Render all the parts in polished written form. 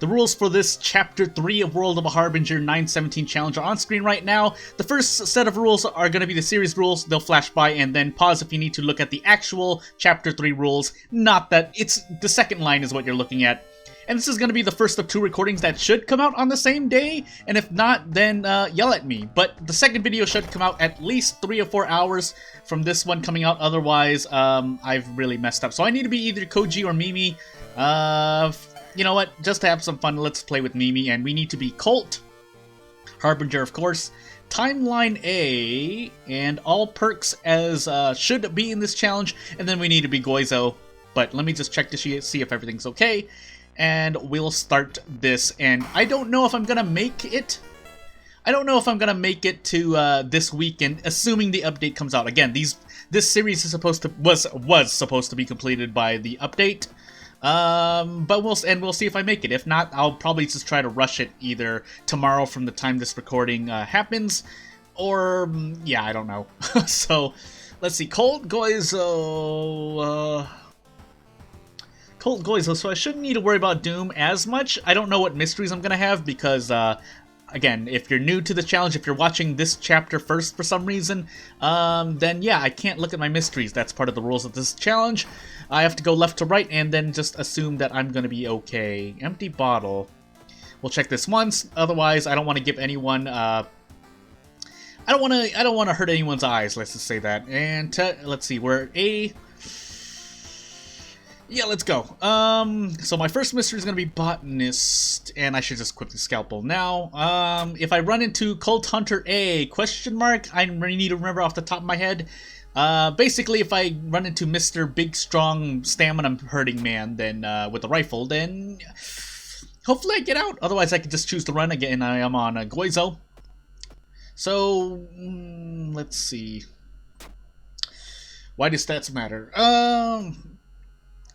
The rules for this Chapter 3 of World of a Harbinger 917 challenge are on screen right now. The first set of rules are going to be the series rules. They'll flash by and then pause if you need to look at the actual Chapter 3 rules. Not that it's the second line is what you're looking at. And this is going to be the first of 2 recordings that should come out on the same day. And if not, then yell at me. But the second video should come out at least 3 or 4 hours from this one coming out. Otherwise, I've really messed up. So I need to be either Koji or Mimi. You know what? Just to have some fun, let's play with Mimi. And we need to be Colt, Harbinger, of course, Timeline A, and all perks as should be in this challenge. And then we need to be Goizo. But let me just check to see if everything's okay. And we'll start this. And I don't know if I'm gonna make it. I don't know if I'm gonna make it to this weekend, assuming the update comes out. Again, this series is was supposed to be completed by the update. But we'll see if I make it. If not, I'll probably just try to rush it either tomorrow from the time this recording happens, or yeah, I don't know. So let's see, Colt Goizo. So I shouldn't need to worry about Doom as much. I don't know what mysteries I'm gonna have because again, if you're new to the challenge, if you're watching this chapter first for some reason, then yeah, I can't look at my mysteries. That's part of the rules of this challenge. I have to go left to right and then just assume that I'm gonna be okay. Empty bottle. We'll check this once. Otherwise, I don't want to give anyone. I don't want to hurt anyone's eyes. Let's just say that. And let's see. We're at A. Yeah, let's go. So my first mystery is gonna be Botanist, and I should just equip the scalpel now. If I run into Cult Hunter A, question mark, I need to remember off the top of my head. Basically, if I run into Mr. Big Strong Stamina Hurting Man, then with the rifle, then hopefully I get out. Otherwise, I could just choose to run again. I am on a Goizo. So let's see. Why do stats matter?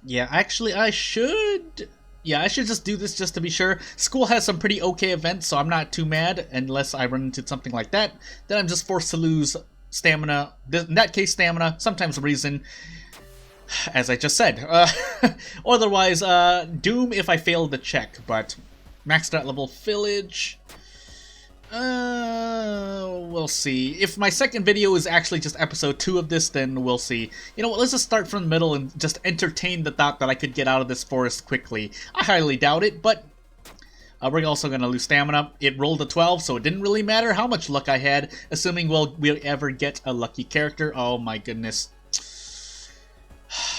Yeah, actually, I should just do this just to be sure. School has some pretty okay events, so I'm not too mad unless I run into something like that. Then I'm just forced to lose stamina. In that case, stamina, sometimes reason, as I just said. Otherwise, Doom if I fail the check, but maxed out level Village. We'll see. If my second video is actually just episode 2 of this, then we'll see. You know what, let's just start from the middle and just entertain the thought that I could get out of this forest quickly. I highly doubt it, but we're also going to lose stamina. It rolled a 12, so it didn't really matter how much luck I had, assuming we'll ever get a lucky character. Oh my goodness.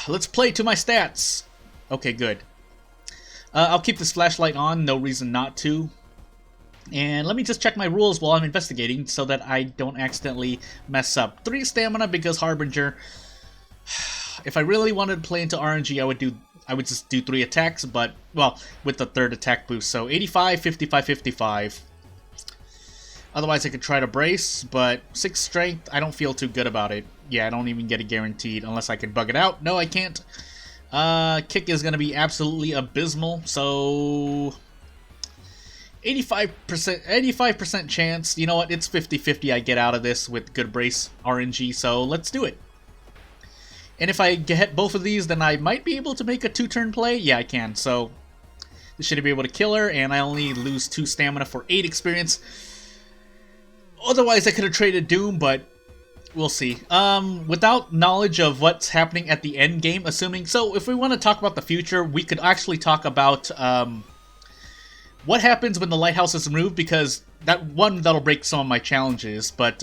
Let's play to my stats. Okay, good. I'll keep this flashlight on, no reason not to. And let me just check my rules while I'm investigating so that I don't accidentally mess up. 3 stamina because Harbinger. If I really wanted to play into RNG, I would just do 3 attacks, but, well, with the 3rd attack boost. So 85, 55, 55. Otherwise, I could try to brace, but 6 strength, I don't feel too good about it. Yeah, I don't even get it guaranteed unless I can bug it out. No, I can't. Kick is going to be absolutely abysmal, so 85% chance. You know what? It's 50-50 I get out of this with good brace RNG, so let's do it. And if I get both of these, then I might be able to make a 2-turn play. Yeah, I can. So this should be able to kill her, and I only lose 2 stamina for 8 experience. Otherwise, I could have traded Doom, but we'll see. Without knowledge of what's happening at the end game, assuming... So if we want to talk about the future, we could actually talk about what happens when the lighthouse is removed, because that'll break some of my challenges. But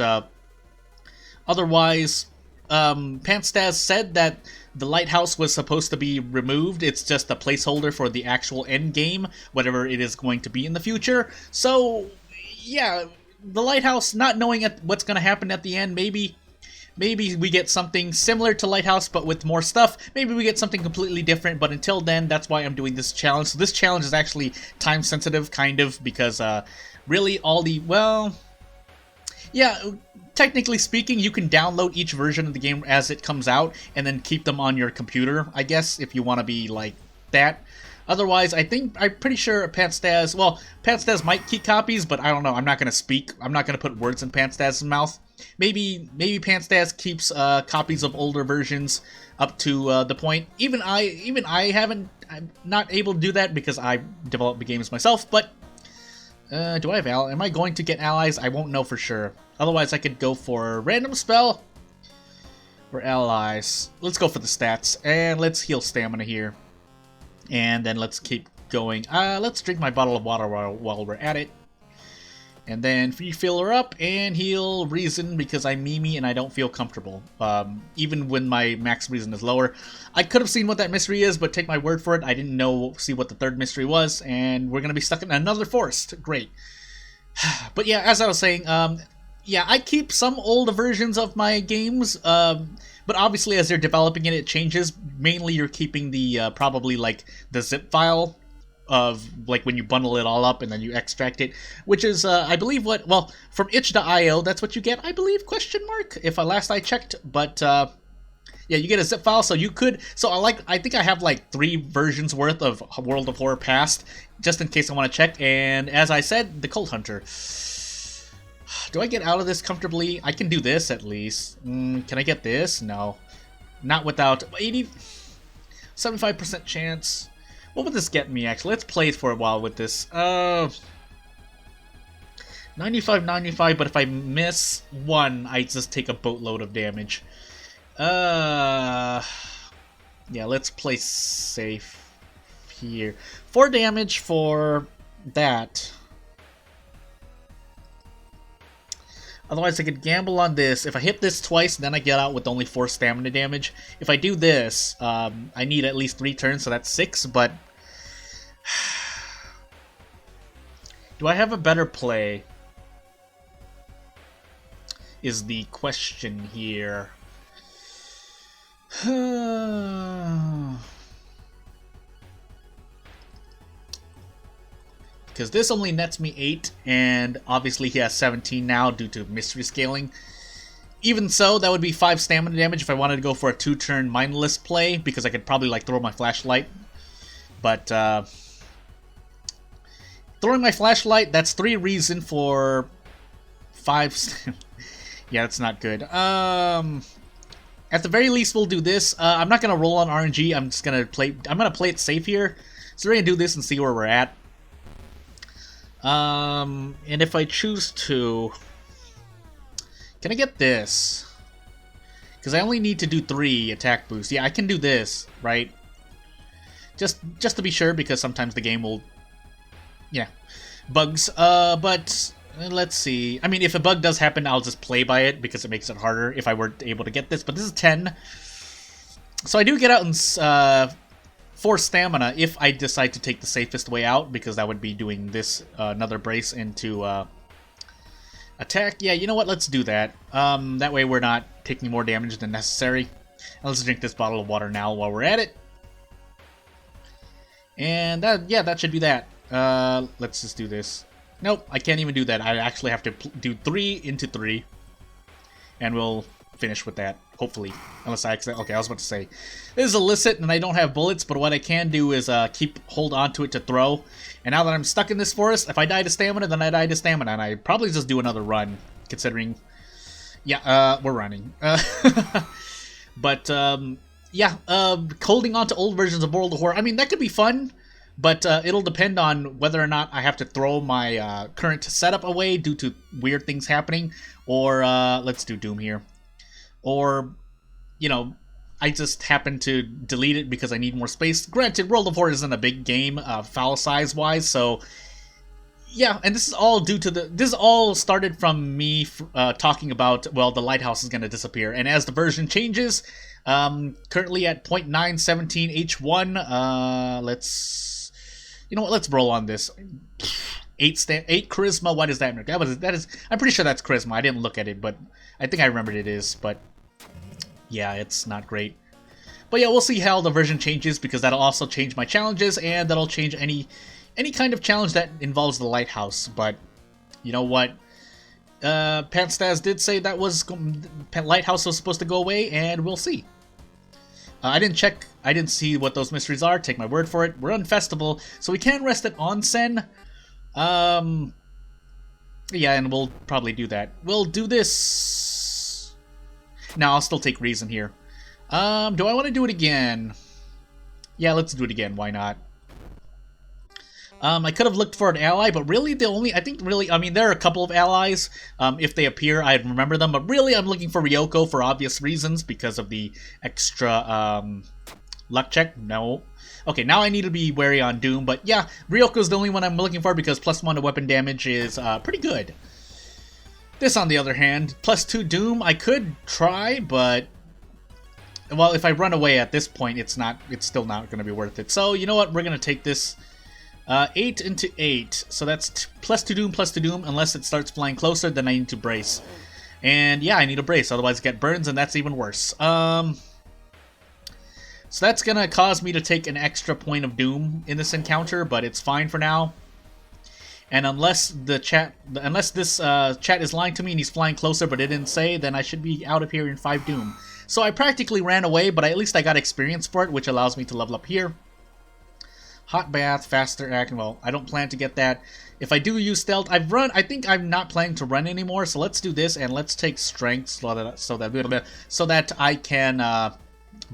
otherwise, Pantstaz said that the lighthouse was supposed to be removed. It's just a placeholder for the actual end game, whatever it is going to be in the future. So, yeah, the lighthouse, not knowing what's going to happen at the end, maybe we get something similar to Lighthouse, but with more stuff. Maybe we get something completely different, but until then, that's why I'm doing this challenge. So this challenge is actually time-sensitive, kind of, because really all the... Well, yeah, technically speaking, you can download each version of the game as it comes out, and then keep them on your computer, I guess, if you want to be like that. Otherwise, I'm pretty sure Pantstaz... Well, Pantstaz might keep copies, but I don't know. I'm not going to speak. I'm not going to put words in Pantstaz's mouth. Maybe Pantstaz keeps copies of older versions up to the point. Even I I'm not able to do that because I develop the games myself, but do I have am I going to get allies? I won't know for sure. Otherwise, I could go for random spell or allies. Let's go for the stats, and let's heal stamina here. And then let's keep going. Let's drink my bottle of water while we're at it. And then refill her up and heal reason because I'm Mimi and I don't feel comfortable. Even when my max reason is lower. I could have seen what that mystery is, but take my word for it, I didn't see what the third mystery was, and we're gonna be stuck in another forest. Great. But yeah, as I was saying, yeah, I keep some old versions of my games, but obviously as they're developing it changes. Mainly you're keeping the, probably like the zip file of like when you bundle it all up and then you extract it, which is I believe what, well, from itch.io, that's what you get, I believe, question mark, if last I checked. But yeah, you get a zip file, so you could, so I think I have like 3 versions worth of World of Horror Past, just in case I want to check. And as I said, the Cult Hunter. Do I get out of this comfortably? I can do this at least. Can I get this? No, not without 75% chance. What would this get me, actually? Let's play for a while with this. 95, but if I miss 1, I just take a boatload of damage. Yeah, let's play safe here. 4 damage for that. Otherwise, I could gamble on this. If I hit this twice, then I get out with only 4 stamina damage. If I do this, I need at least 3 turns, so that's 6, but... do I have a better play? Is the question here. Because this only nets me 8, and obviously he has 17 now due to mystery scaling. Even so, that would be 5 stamina damage if I wanted to go for a 2-turn mindless play, because I could probably like throw my flashlight. But throwing my flashlight, that's 3 reason for 5. Yeah, that's not good. At the very least, we'll do this. I'm not gonna roll on RNG. I'm just gonna play. I'm gonna play it safe here. So we're gonna do this and see where we're at. And if I choose to, can I get this? Because I only need to do 3 attack boosts. Yeah, I can do this, right? Just to be sure, because sometimes the game will, yeah, bugs. But let's see. I mean, if a bug does happen, I'll just play by it because it makes it harder if I were able to get this. But this is 10, so I do get out in 4 stamina if I decide to take the safest way out, because that would be doing this another brace into attack. Yeah, you know what? Let's do that. That way we're not taking more damage than necessary. And let's drink this bottle of water now while we're at it. And yeah, that should be that. Let's just do this. Nope, I can't even do that. I actually have to do 3 into 3. And we'll finish with that, hopefully. Unless I accidentally... Okay, I was about to say. This is illicit and I don't have bullets, but what I can do is hold on to it to throw. And now that I'm stuck in this forest, if I die to stamina, then I die to stamina. And I probably just do another run, considering... Yeah, we're running. But, yeah, holding on to old versions of World of Horror, I mean, that could be fun. But it'll depend on whether or not I have to throw my current setup away due to weird things happening. Or, let's do Doom here. Or, you know, I just happen to delete it because I need more space. Granted, World of Horror isn't a big game, file size-wise, so... Yeah, and this is all due to the... This all started from me talking about, well, the lighthouse is going to disappear. And as the version changes, currently at 0.917 H1, let's... You know what, let's roll on this. 8 charisma, what does that mean? That is, I'm pretty sure that's charisma. I didn't look at it, but I think I remembered it is, but yeah, it's not great. But yeah, we'll see how the version changes, because that'll also change my challenges, and that'll change any kind of challenge that involves the lighthouse. But you know what? Panstaz did say that lighthouse was supposed to go away, and we'll see. I didn't check. I didn't see what those mysteries are. Take my word for it. We're unfestival, so we can rest at onsen. Yeah, and we'll probably do that. We'll do this. No, I'll still take reason here. Do I want to do it again? Yeah, let's do it again. Why not? I could have looked for an ally, but really I mean, there are a couple of allies. If they appear, I'd remember them, but really I'm looking for Ryoko for obvious reasons, because of the extra, luck check. No. Okay, now I need to be wary on Doom, but yeah, Ryoko's the only one I'm looking for, because +1 to weapon damage is, pretty good. This, on the other hand, +2 Doom, I could try, but... well, if I run away at this point, it's still not going to be worth it. So, you know what, we're going to take this... 8 into 8, so that's +2 Doom, unless it starts flying closer, then I need to brace. And yeah, I need a brace, otherwise I get burns, and that's even worse. So that's gonna cause me to take an extra point of Doom in this encounter, but it's fine for now. And unless this chat is lying to me and he's flying closer but it didn't say, then I should be out of here in 5 Doom. So I practically ran away, but at least I got experience for it, which allows me to level up here. Hot bath, faster action. Well, I don't plan to get that. If I do use stealth, I think I'm not planning to run anymore. So let's do this, and let's take strength so that I can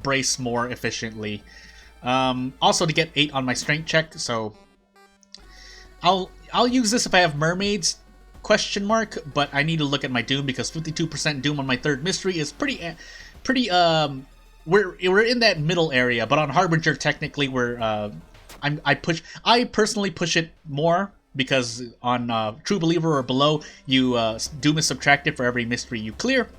brace more efficiently. Also to get 8 on my strength check. So I'll use this if I have mermaids. Question mark. But I need to look at my Doom, because 52% Doom on my 3rd mystery is pretty. We're in that middle area, but on Harbinger technically we're. I personally push it more, because on True Believer or below, Doom is subtracted for every mystery you clear.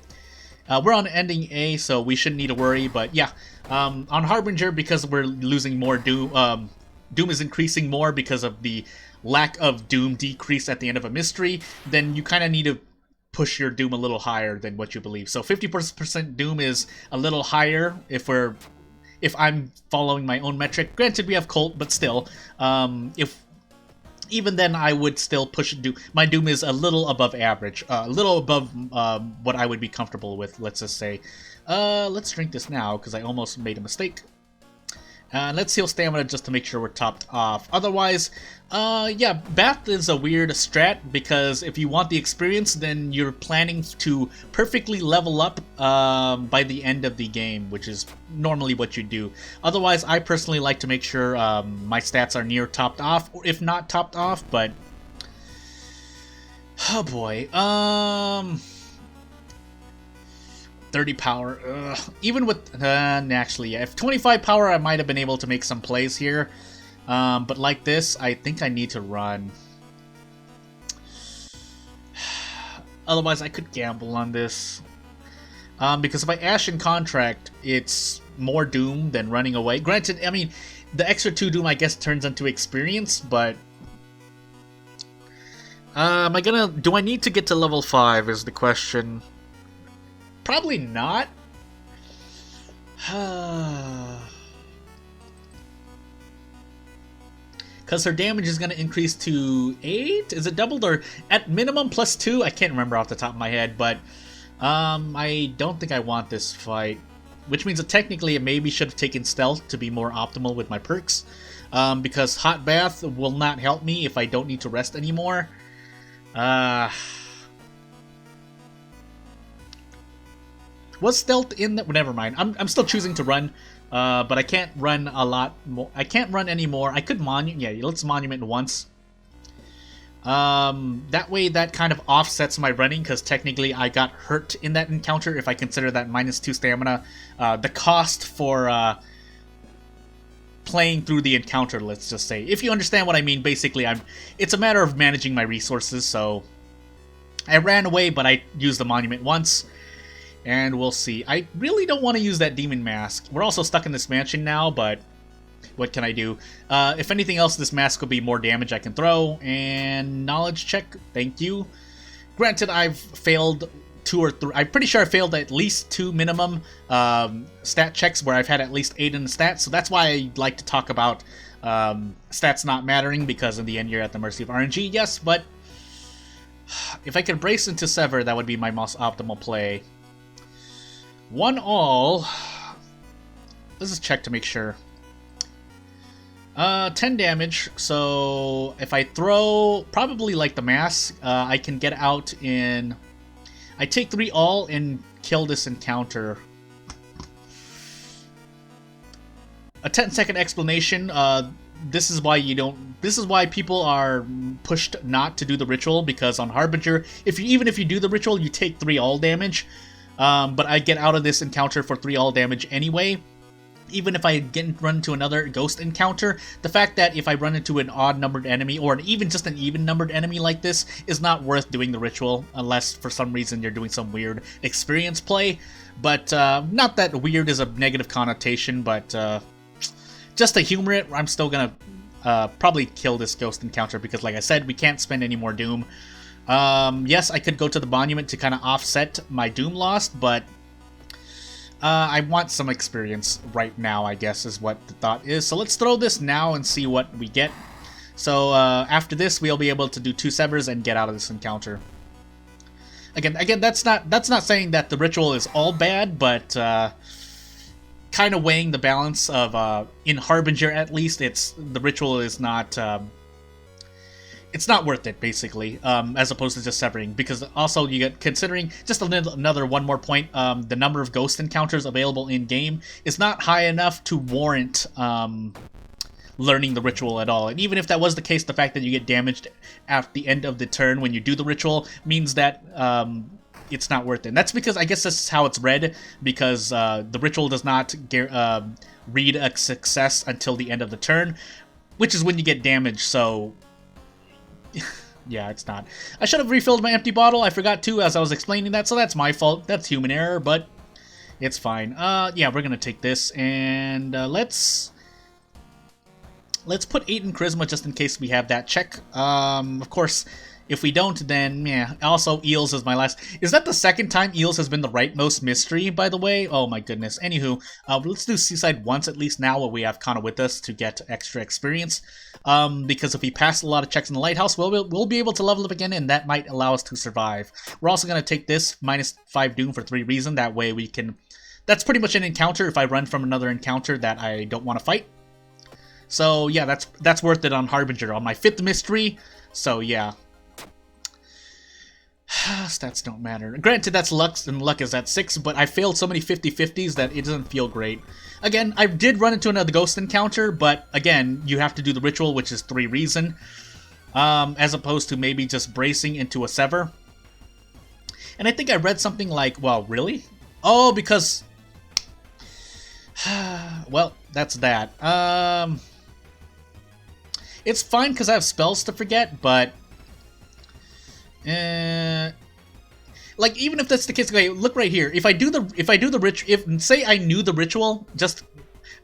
We're on ending A, so we shouldn't need to worry, but yeah. On Harbinger, because we're losing more Doom, Doom is increasing more because of the lack of Doom decrease at the end of a mystery, then you kind of need to push your Doom a little higher than what you believe. So 50% Doom is a little higher if I'm following my own metric. Granted, we have Colt, but still, even then, I would still push Doom. My Doom is a little above average, a little above what I would be comfortable with, let's just say. Let's drink this now, because I almost made a mistake. Let's heal stamina just to make sure we're topped off. Otherwise, yeah, Bath is a weird strat, because if you want the experience, then you're planning to perfectly level up by the end of the game, which is normally what you do. Otherwise, I personally like to make sure my stats are near topped off, or if not topped off, but... oh boy, 30 power. Ugh. Even with... actually, yeah. If 25 power, I might have been able to make some plays here. But like this, I think I need to run. Otherwise, I could gamble on this. Because if I Ashen Contract, it's more Doom than running away. Granted, I mean, the extra 2 Doom, I guess, turns into experience, but... am I gonna... do I need to get to level 5 is the question. Probably not. Because her damage is going to increase to 8? Is it doubled or at minimum +2? I can't remember off the top of my head, but I don't think I want this fight. Which means that technically it maybe should have taken stealth to be more optimal with my perks. Because Hot Bath will not help me if I don't need to rest anymore. Was stealth in the... never mind. I'm still choosing to run, but I can't run a lot more. I can't run anymore. I could monument. Yeah, let's monument once. That way that kind of offsets my running, because technically I got hurt in that encounter if I consider that -2 stamina. The cost for playing through the encounter, let's just say. If you understand what I mean, basically it's a matter of managing my resources, so I ran away, but I used the monument once. And we'll see. I really don't want to use that Demon Mask. We're also stuck in this mansion now, but what can I do? If anything else, this mask will be more damage I can throw. And knowledge check, thank you. Granted, I've failed 2 or 3. I'm pretty sure I failed at least 2 minimum stat checks where I've had at least 8 in the stats. So that's why I like to talk about stats not mattering, because in the end you're at the mercy of RNG. Yes, but if I could brace into Sever, that would be my most optimal play. 1 all. Let's just check to make sure. 10 damage, so if I throw probably like the mask, I can get out in... I take 3 all and kill this encounter. A 10-second explanation. This is why you don't. This is why people are pushed not to do the ritual, because on Harbinger, even if you do the ritual, you take 3 all damage. But I get out of this encounter for 3 all damage anyway. Even if I run into another ghost encounter, the fact that if I run into an odd-numbered enemy, or even just an even-numbered enemy like this, is not worth doing the ritual, unless for some reason you're doing some weird experience play. But, not that weird is a negative connotation, but, just to humor it, I'm still gonna, probably kill this ghost encounter, because like I said, we can't spend any more Doom. Yes, I could go to the monument to kind of offset my Doom loss, but I want some experience right now, I guess, is what the thought is. So let's throw this now and see what we get. So after this, we'll be able to do 2 severs and get out of this encounter. Again, that's not saying that the ritual is all bad, but kind of weighing the balance of in Harbinger at least, the ritual is not. It's not worth it, basically, as opposed to just severing, because also you get, considering, just another one more point, the number of ghost encounters available in-game is not high enough to warrant learning the ritual at all. And even if that was the case, the fact that you get damaged at the end of the turn when you do the ritual means that it's not worth it. And that's because, I guess this is how it's read, because the ritual does not read a success until the end of the turn, which is when you get damaged, so... yeah, it's not. I should have refilled my empty bottle. I forgot to as I was explaining that, so that's my fault. That's human error, but it's fine. Yeah, we're gonna take this, and let's put 8 in Charisma just in case we have that check. Of course, if we don't, then, yeah. Also, Eels is my last... Is that the second time Eels has been the rightmost mystery, by the way? Oh my goodness. Anywho, let's do Seaside once at least now while we have Kana with us to get extra experience. Because if we pass a lot of checks in the Lighthouse, we'll be able to level up again, and that might allow us to survive. We're also going to take this, -5 Doom for 3 reason. That way we can... That's pretty much an encounter if I run from another encounter that I don't want to fight. So, yeah, that's worth it on Harbinger, on my 5th mystery. So, yeah. Stats don't matter. Granted, that's luck, and luck is at 6, but I failed so many 50-50s that it doesn't feel great. Again, I did run into another ghost encounter, but again, you have to do the ritual, which is 3 reason, as opposed to maybe just bracing into a sever. And I think I read something like, well, really? Oh, because... well, that's that. It's fine because I have spells to forget, but... like, even if that's the case, okay, look right here. If I do the ritual, say I knew the ritual, just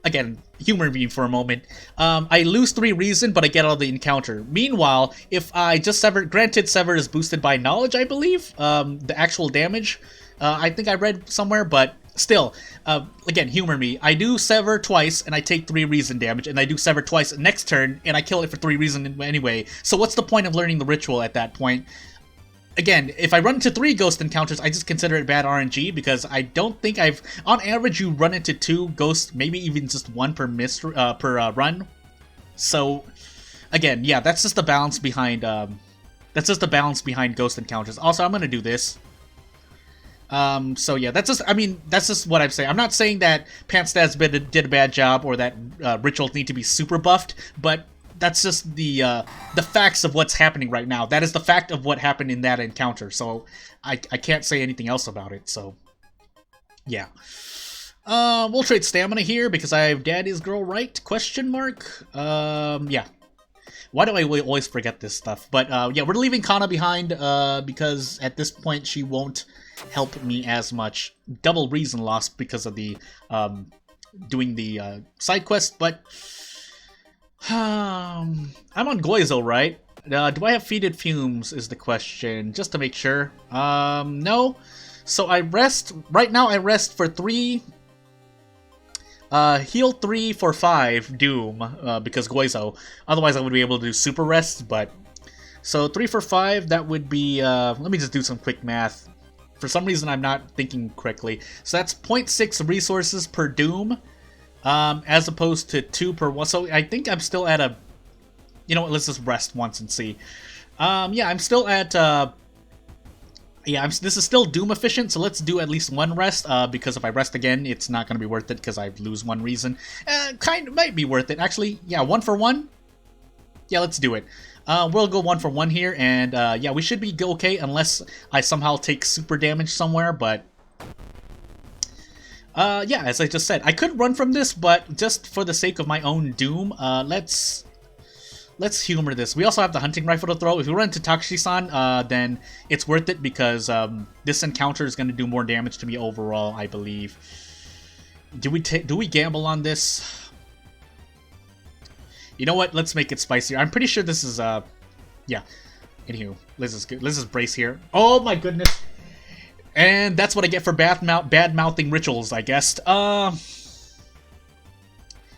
again, humor me for a moment. I lose 3 reason, but I get out of the encounter. Meanwhile, if I just sever, granted, sever is boosted by knowledge, I believe. The actual damage, I think I read somewhere, but still, again, humor me. I do sever twice, and I take 3 reason damage, and I do sever twice next turn, and I kill it for 3 reason anyway. So what's the point of learning the ritual at that point? Again, if I run into 3 ghost encounters, I just consider it bad RNG, because I don't think I've... On average, you run into 2 ghosts, maybe even just 1 per run. So, again, yeah, that's just the balance behind... that's just the balance behind ghost encounters. Also, I'm gonna do this. So yeah, that's just... I mean, that's just what I'm saying. I'm not saying that Pantstats did a bad job, or that rituals need to be super buffed, but... That's just the facts of what's happening right now. That is the fact of what happened in that encounter. So I can't say anything else about it. So yeah, we'll trade stamina here because I have Daddy's girl right? Question mark. Yeah. Why do I always forget this stuff? But yeah, we're leaving Kana behind because at this point she won't help me as much. Double reason loss because of the doing the side quest, but. I'm on Goizo, right? Do I have Fetid Fumes is the question, just to make sure. No. So I rest, right now I rest for 3, heal 3 for 5 Doom, because Goizo. Otherwise I would be able to do super rest, but... So 3 for 5, that would be, let me just do some quick math. For some reason I'm not thinking correctly. So that's 0.6 resources per Doom. As opposed to 2 per 1. So I think I'm still at a... You know what, let's just rest once and see. Yeah, I'm still at, Yeah, this is still Doom efficient, so let's do at least one rest, because if I rest again, it's not going to be worth it because I lose one reason. Kind of might be worth it, actually. Yeah, 1 for 1? Yeah, let's do it. We'll go 1 for 1 here, and yeah, we should be okay unless I somehow take super damage somewhere, but... yeah, as I just said, I could run from this, but just for the sake of my own doom, let's humor this. We also have the hunting rifle to throw. If we run into Takashi-san, then it's worth it because this encounter is going to do more damage to me overall, I believe. Do we gamble on this? You know what? Let's make it spicier. I'm pretty sure this is yeah. Anywho, let's just brace here. Oh my goodness. And that's what I get for bad-mouthing rituals, I guess.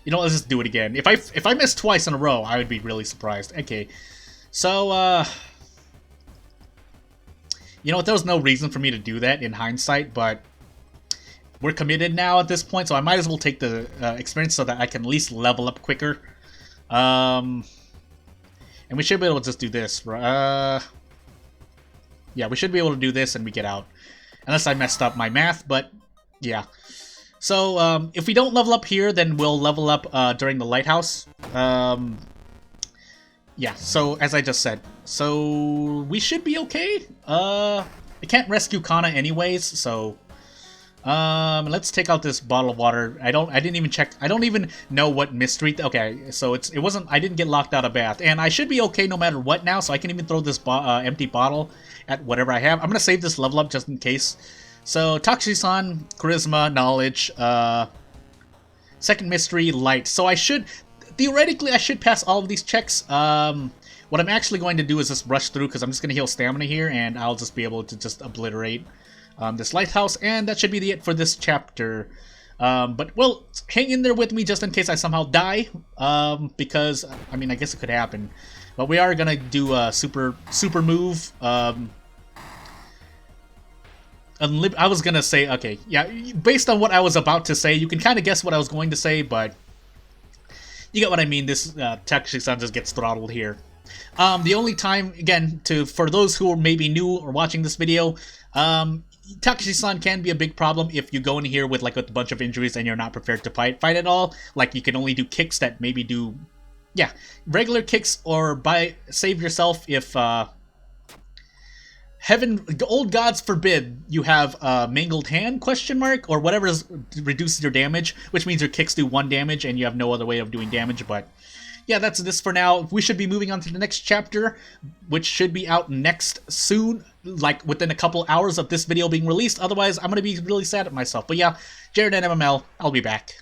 You know, let's just do it again. If I miss twice in a row, I would be really surprised. Okay, so you know what? There was no reason for me to do that in hindsight, but we're committed now at this point, so I might as well take the experience so that I can at least level up quicker. And we should be able to just do this. Yeah, we should be able to do this and we get out, unless I messed up my math. But yeah. So, if we don't level up here, then we'll level up during the lighthouse. Yeah, so, as I just said. So, we should be okay. I can't rescue Kana anyways, so... let's take out this bottle of water. I didn't even check. I don't even know what mystery... Okay, so it wasn't... I didn't get locked out of bath. And I should be okay no matter what now, so I can even throw this empty bottle at whatever I have. I'm gonna save this level up just in case. So, Takashi-san, Charisma, Knowledge, second mystery, Light. So I should, theoretically, I should pass all of these checks. What I'm actually going to do is just rush through, because I'm just going to heal stamina here, and I'll just be able to just obliterate this lighthouse, and that should be it for this chapter. But, well, hang in there with me just in case I somehow die, because, I mean, I guess it could happen. But we are going to do a super move, I was gonna say, okay, yeah, based on what I was about to say, you can kind of guess what I was going to say, but you get what I mean. This Takashi-san just gets throttled here. The only time, again, for those who are maybe new or watching this video, Takashi-san can be a big problem if you go in here with like a bunch of injuries and you're not prepared to fight at all. Like, you can only do kicks that maybe do, yeah, regular kicks, or save yourself if, old gods forbid you have a mangled hand, or whatever reduces your damage, which means your kicks do 1 damage and you have no other way of doing damage. But yeah, that's this for now. We should be moving on to the next chapter, which should be out next soon, like within a couple hours of this video being released. Otherwise, I'm going to be really sad at myself. But yeah, Jared and MML, I'll be back.